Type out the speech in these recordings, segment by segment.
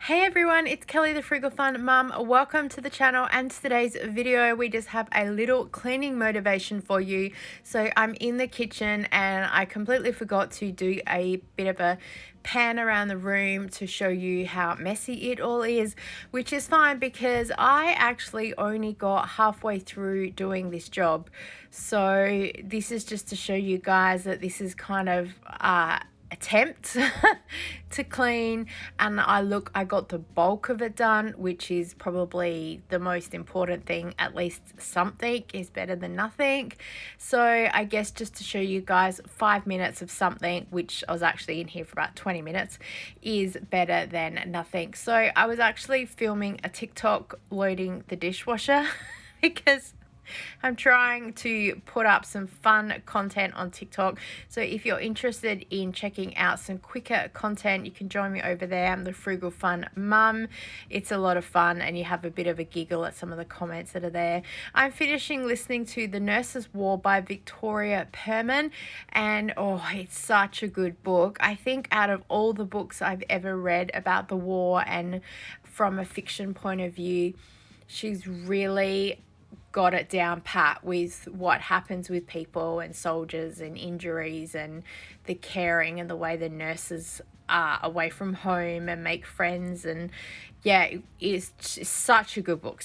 Hey everyone, it's Kelly the Frugal Fun Mum. Welcome to the channel, and today's video we just have a little cleaning motivation for you. So I'm in the kitchen and I completely forgot to do a bit of a pan around the room to show you how messy it all is, which is fine because I actually only got halfway through doing this job. So this is just to show you guys that this is kind of attempt to clean, and I got the bulk of it done, which is probably the most important thing. At least something is better than nothing. So I guess just to show you guys, 5 minutes of something, which I was actually in here for about 20 minutes, is better than nothing. So I was actually filming a TikTok loading the dishwasher because I'm trying to put up some fun content on TikTok. So if you're interested in checking out some quicker content, you can join me over there. I'm the Frugal Fun Mum. It's a lot of fun and you have a bit of a giggle at some of the comments that are there. I'm finishing listening to The Nurse's War by Victoria Perman, and it's such a good book. I think out of all the books I've ever read about the war and from a fiction point of view, she's really got it down pat with what happens with people and soldiers and injuries and the caring and the way the nurses are away from home and make friends. And yeah, it is such a good book,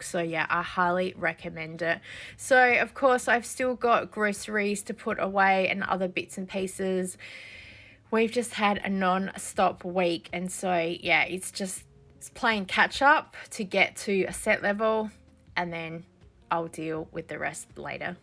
so yeah, I highly recommend it. So of course I've still got groceries to put away and other bits and pieces. We've just had a non-stop week, and so yeah, it's playing catch up to get to a set level, and then I'll deal with the rest later.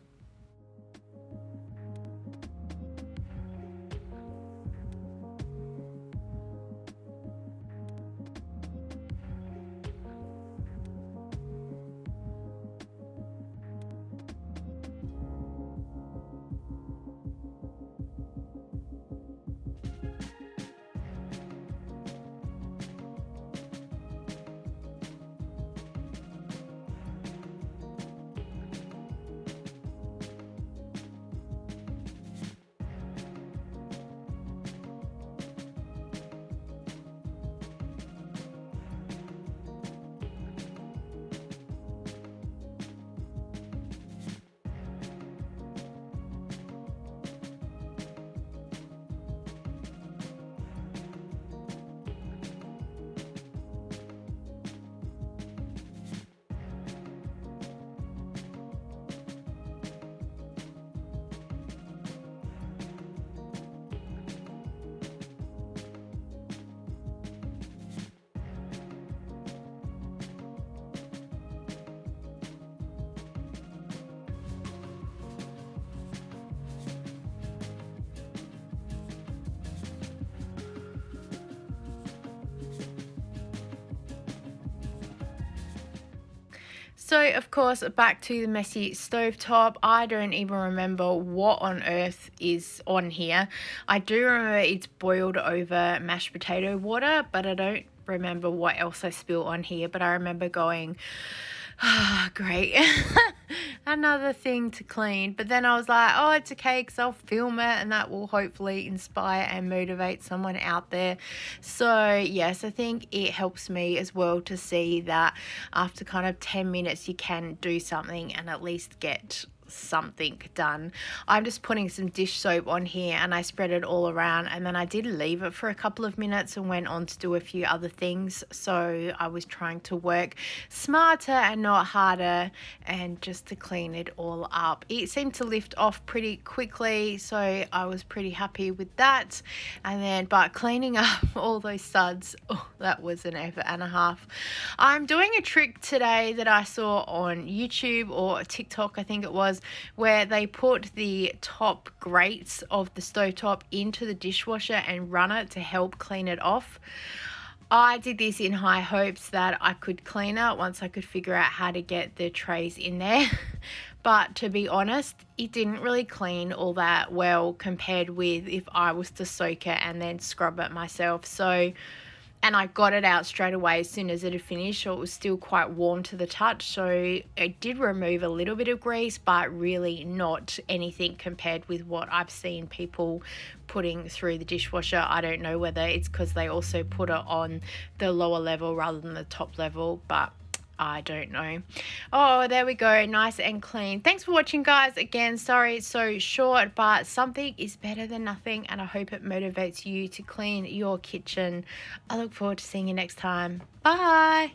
So of course, back to the messy stovetop. I don't even remember what on earth is on here. I do remember it's boiled over mashed potato water, but I don't remember what else I spilled on here. But I remember going, great, another thing to clean. But then I was like, oh, it's okay because I'll film it and that will hopefully inspire and motivate someone out there. So yes, I think it helps me as well to see that after kind of 10 minutes you can do something and at least get something done. I'm just putting some dish soap on here and I spread it all around, and then I did leave it for a couple of minutes and went on to do a few other things. So I was trying to work smarter and not harder, and just to clean it all up. It seemed to lift off pretty quickly, so I was pretty happy with that. And then but cleaning up all those suds, that was an effort and a half. I'm doing a trick today that I saw on YouTube or TikTok, I think it was, where they put the top grates of the stovetop into the dishwasher and run it to help clean it off. I did this in high hopes that I could clean it once I could figure out how to get the trays in there. But to be honest, it didn't really clean all that well compared with if I was to soak it and then scrub it myself. So and I got it out straight away as soon as it had finished, so it was still quite warm to the touch. So it did remove a little bit of grease, but really not anything compared with what I've seen people putting through the dishwasher. I don't know whether it's because they also put it on the lower level rather than the top level, but I don't know. Oh, there we go. Nice and clean. Thanks for watching, guys. Again, sorry it's so short, but something is better than nothing, and I hope it motivates you to clean your kitchen. I look forward to seeing you next time. Bye.